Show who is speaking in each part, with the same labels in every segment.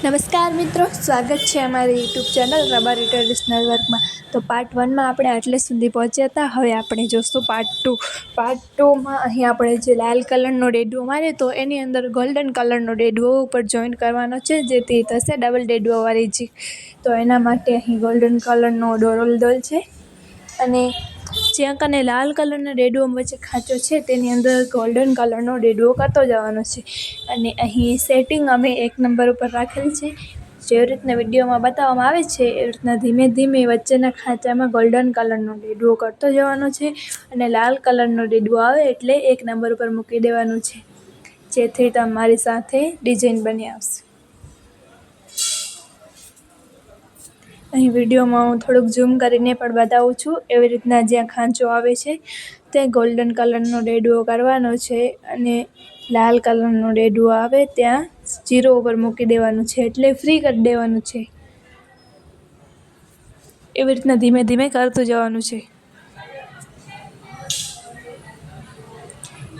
Speaker 1: નમસ્કાર મિત્રો, સ્વાગત છે અમારી યુટ્યુબ ચેનલ રબારી ટ્રેડિશનલ વર્કમાં. તો પાર્ટ 1માં આપણે આટલે સુધી પહોંચ્યા હતા. હવે આપણે જોશું પાર્ટ 2માં અહીં આપણે જે લાલ કલરનો ડેડવો માર્યો તો એની અંદર ગોલ્ડન કલરનો ડેડવો ઉપર જોઈન્ટ કરવાનો છે, જેથી થશે ડબલ ડેડવોવાળી જીક. તો એના માટે અહીં ગોલ્ડન કલરનો દોરો લીધેલ છે અને જ્યાં કને લાલ કલરના ડેડવો વચ્ચે ખાંચો છે તેની અંદર ગોલ્ડન કલરનો ડેડવો કરતો જવાનો છે. અને અહીં સેટિંગ અમે 1 નંબર ઉપર રાખેલ છે. જેવી રીતના વિડીયોમાં બતાવવામાં આવે છે એવી રીતના ધીમે ધીમે વચ્ચેના ખાંચામાં ગોલ્ડન કલરનો ડેડવો કરતો જવાનો છે અને લાલ કલરનો ડેડવો આવે એટલે 1 નંબર ઉપર મૂકી દેવાનું છે, જેથી તમારી સાથે ડિઝાઇન બની આવશે. અહીં વિડીયોમાં હું થોડુંક ઝૂમ કરીને પણ બતાવું છું. એવી રીતના જ્યાં ખાંચો આવે છે ત્યાં ગોલ્ડન કલરનો ડેડવો કરવાનો છે અને લાલ કલરનો ડેડવો આવે ત્યાં 0 ઉપર મૂકી દેવાનું છે, એટલે ફ્રી કરી દેવાનું છે. એવી રીતના ધીમે ધીમે કરતું જવાનું છે.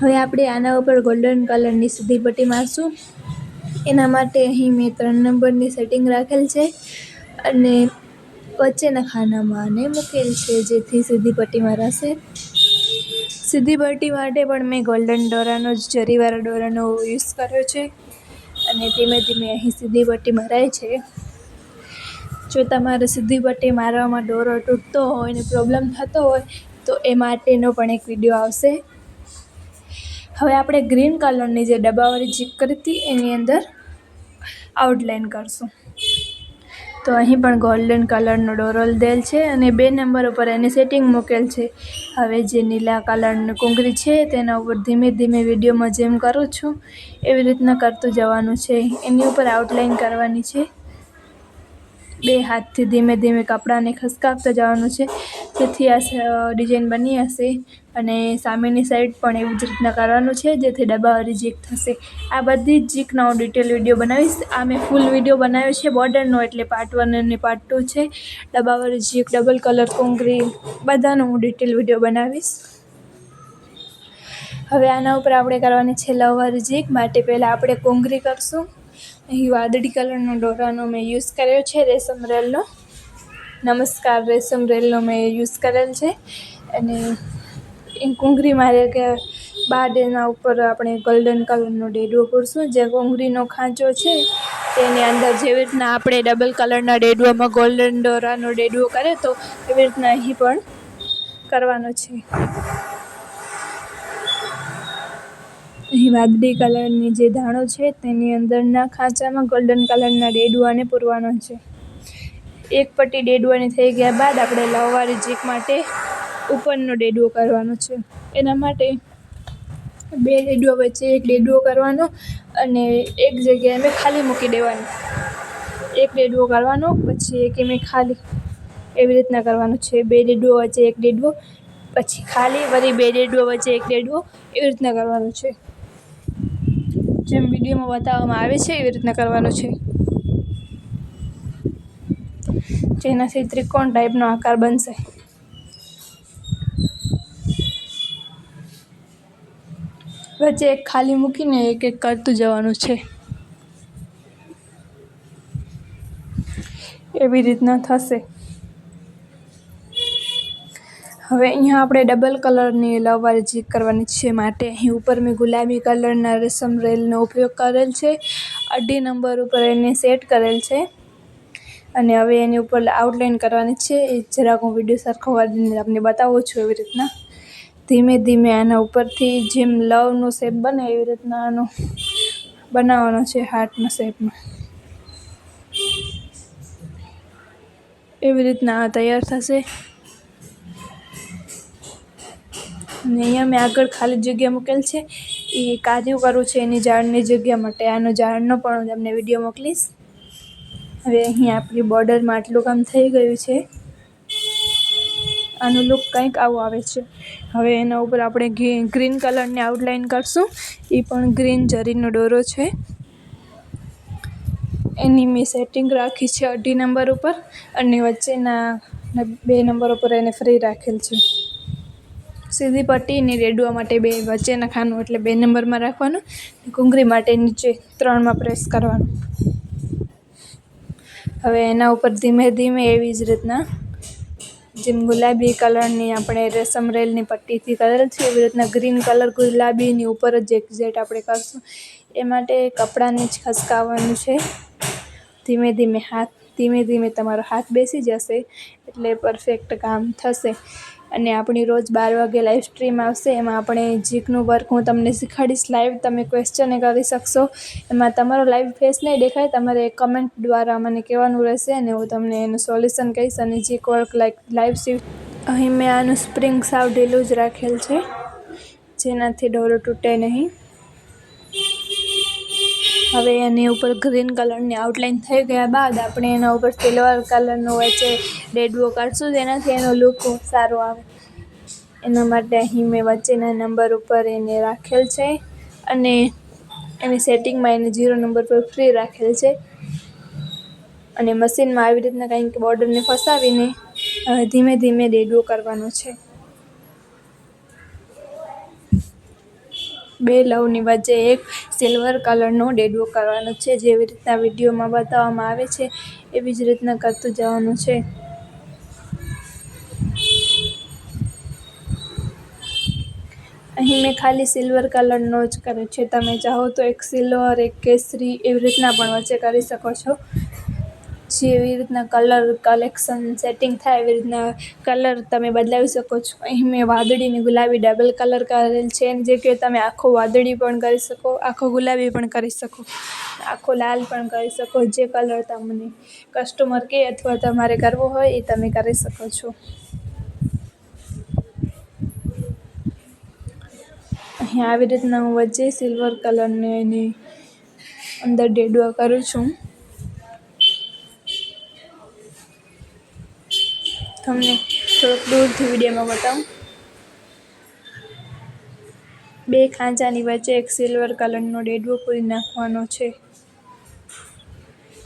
Speaker 1: હવે આપણે આના ઉપર ગોલ્ડન કલરની સીધી પટ્ટી મારશું. એના માટે અહીં મેં 3 નંબરની સેટિંગ રાખેલ છે અને વચ્ચેના ખાનામાં આને મૂકેલ છે, જેથી સીધી પટ્ટી મરાશે. સીધી પટ્ટી માટે પણ મેં ગોલ્ડન દોરાનો જ જરીવાળા દોરાનો યુઝ કર્યો છે અને ધીમે ધીમે અહીં સીધી પટ્ટી મરાય છે. જો તમારે સીધી પટ્ટી મારવામાં દોરો તૂટતો હોય ને પ્રોબ્લેમ થતો હોય તો એ માટેનો પણ એક વિડીયો આવશે. હવે આપણે ગ્રીન કલરની જે ડબ્બાવાળી જીક કરી હતી એની અંદર આઉટલાઈન કરશું. તો અહીં પણ ગોલ્ડન કલરનો દોરો લીધેલ છે અને 2 નંબર ઉપર એની સેટિંગ મૂકેલ છે. હવે જે નીલા કલરની કુંગરી છે તેના ઉપર ધીમે ધીમે વિડીયોમાં જેમ કરું છું એવી રીતના કરતું જવાનું છે. એની ઉપર આઉટલાઈન કરવાની છે. 2 હાથથી ધીમે ધીમે કપડાને ખસકાવતા જવાનું છે, જેથી આ ડિઝાઇન બની હશે. અને સામેની સાઈડ પણ એવી જ રીતના કરવાનું છે, જેથી ડબ્બાવાળી જીક થશે. આ બધી જ જીકનો હું ડિટેલ વિડીયો બનાવીશ. આ મેં ફૂલ વિડીયો બનાવ્યો છે બોર્ડરનો, એટલે પાર્ટ 1 અને પાર્ટ 2 છે. ડબ્બાવાળી જીક, ડબલ કલર કુંગરી બધાનો હું ડિટેલ વિડીયો બનાવીશ. હવે આના ઉપર આપણે કરવાની છે લવવાળી જીક. માટે પહેલાં આપણે કુંગરી કરશું. અહીં વાદળી કલરનો દોરાનો મેં યુઝ કર્યો છે, રેશમ રેલનો. નમસ્કાર રેશમ રેલનો મેં યુઝ કરેલ છે અને એ કુંગરી મારે કે બાદ એના ઉપર આપણે ગોલ્ડન કલરનો ડેડવો પૂરશું. જે કુંગરીનો ખાંચો છે તેની અંદર જેવી રીતના આપણે ડબલ કલરના ડેડવામાં ગોલ્ડન દોરાનો ડેડવો કરે તો એવી રીતના અહીં પણ કરવાનો છે. અહીં વાદળી કલરની જે દાણો છે તેની અંદરના ખાંચામાં ગોલ્ડન કલરના ડેડવાને પૂરવાનો છે. એક પટ્ટી ડેડવાની થઈ ગયા બાદ આપણે લવવાળી જીક માટે ઉપરનો ડેડવો કરવાનો છે. એના માટે 2 ડેડવા વચ્ચે એક ડેડવો કરવાનો અને એક જગ્યાએ મેં ખાલી મૂકી દેવાની. એક ડેડવો કરવાનો પછી એક મેં ખાલી, એવી રીતના કરવાનું છે. 2 ડેડવા વચ્ચે એક ડેડવો, પછી ખાલી, વળી 2 ડેડવા વચ્ચે એક ડેડવો, એવી રીતના કરવાનું છે. જેમ વિડીયોમાં બતાવવામાં આવે છે એવી રીતના કરવાનું છે, જેનાથી ત્રિકોણ ટાઈપનો આકાર બનશે. વચ્ચે એક ખાલી મૂકીને એક એક કરતું જવાનું છે. એવી રીતના થશે. હવે અહીંયા આપણે ડબલ કલરની લવવાળી જીક કરવાની છે. માટે અહીં ઉપર મેં ગુલાબી કલરના રેશમ રેલનો ઉપયોગ કરેલ છે. 2.5 નંબર ઉપર એને સેટ કરેલ છે અને હવે એની ઉપર આઉટલાઈન કરવાની છે. એ જરાક હું વિડીયો સરખો વાળીને તમને બતાવું છું. એવી રીતના ધીમે ધીમે આના ઉપરથી જેમ લવનો શેપ બને એવી રીતના આનો બનાવવાનો છે, હાર્ટના શેપમાં. એવી રીતના આ તૈયાર થશે. અને અહીંયા મેં આગળ ખાલી જગ્યા મૂકેલ છે, એ કાર્યું કરવું છે એની ઝાડની જગ્યા માટે. આનો ઝાડનો પણ હું તમને વિડીયો મોકલીશ. હવે અહીં આપણી બોર્ડરમાં આટલું કામ થઈ ગયું છે. આનું લુક કંઈક આવું આવે છે. હવે એના ઉપર આપણે ગ્રીન કલરની આઉટલાઈન કરશું. એ પણ ગ્રીન જરીનો દોરો છે, એની મેં સેટિંગ રાખી છે 2.5 નંબર ઉપર અને વચ્ચેના 2 નંબર ઉપર એને ફ્રી રાખેલ છે. સીધી પટ્ટીની રેડવા માટે 2 વચ્ચેના ખાનું એટલે 2 નંબરમાં રાખવાનું. કુંગરી માટે નીચે 3માં પ્રેસ કરવાનું. હવે એના ઉપર ધીમે ધીમે એવી જ રીતના જેમ ગુલાબી કલરની આપણે રેશમ રેલની પટ્ટીથી કરેલ છે એવી રીતના ગ્રીન કલર ગુલાબીની ઉપર જ એક્ઝેક્ટ આપણે કરશું. એ માટે કપડાને જ ખસકાવવાનું છે. ધીમે ધીમે તમારો હાથ બેસી જશે એટલે પરફેક્ટ કામ થશે. અને આપણી રોજ 12 વાગે લાઈવ સ્ટ્રીમ આવશે. એમાં આપણે જીગનું વર્ક હું તમને શીખવાડીશ લાઈવ. તમે ક્વેશ્ચન કરી શકશો. એમાં તમારો લાઈવ ફેસ નહીં દેખાય, તમારે કમેન્ટ દ્વારા મને કહેવાનું રહેશે અને હું તમને એનું સોલ્યુશન કહીશ. અને જીગ વર્ક લાઈવ અહીં મેં આનું સ્પ્રિંગ સાવ ઢીલું જ રાખેલ છે જેનાથી દોરો તૂટે નહીં. હવે એની ઉપર ગ્રીન કલરની આઉટલાઇન થઈ ગયા બાદ આપણે એના ઉપર સિલ્વર કલરનો વચ્ચે ડેડવો કાઢશું જેનાથી એનો લુક સારો આવે. એના માટે અહીં મેં વચ્ચેના નંબર ઉપર એને રાખેલ છે અને એની સેટિંગમાં એને 0 નંબર પર ફ્રી રાખેલ છે. અને મશીનમાં આવી રીતના કંઈક બોર્ડરને ફસાવીને ધીમે ધીમે ડેડવો કરવાનો છે. 2 લવની વચ્ચે એક સિલ્વર કલરનો ડેડવો કરવાનો છે. જેવી રીતના વિડીયોમાં બતાવવામાં આવે છે એવી જ રીતના કરતું જવાનું છે. અહીં મેં ખાલી સિલ્વર કલરનો જ કર્યો છે. તમે ચાહો તો એક સિલ્વર, એક કેસરી એવી રીતના પણ વચ્ચે કરી શકો છો. જેવી રીતના કલર કલેક્શન સેટિંગ થાય એવી રીતના કલર તમે બદલાવી શકો છો. અહીં મેં વાદળી ને ગુલાબી ડબલ કલર કરેલ છે. એની જગ્યાએ તમે આખો વાદળી પણ કરી શકો, આખો ગુલાબી પણ કરી શકો, આખો લાલ પણ કરી શકો. જે કલર તમને કસ્ટમર કહે અથવા તમારે કરવો હોય એ તમે કરી શકો છો. અહીં આવી રીતના હું વચ્ચે સિલ્વર કલરને એની અંદર ડેડવા કરું છું. તમને થોડુંક દૂરથી વિડીયોમાં બતાવું. 2 ખાંચાની વચ્ચે એક સિલ્વર કલરનો ડેડવો પૂરી નાખવાનો છે.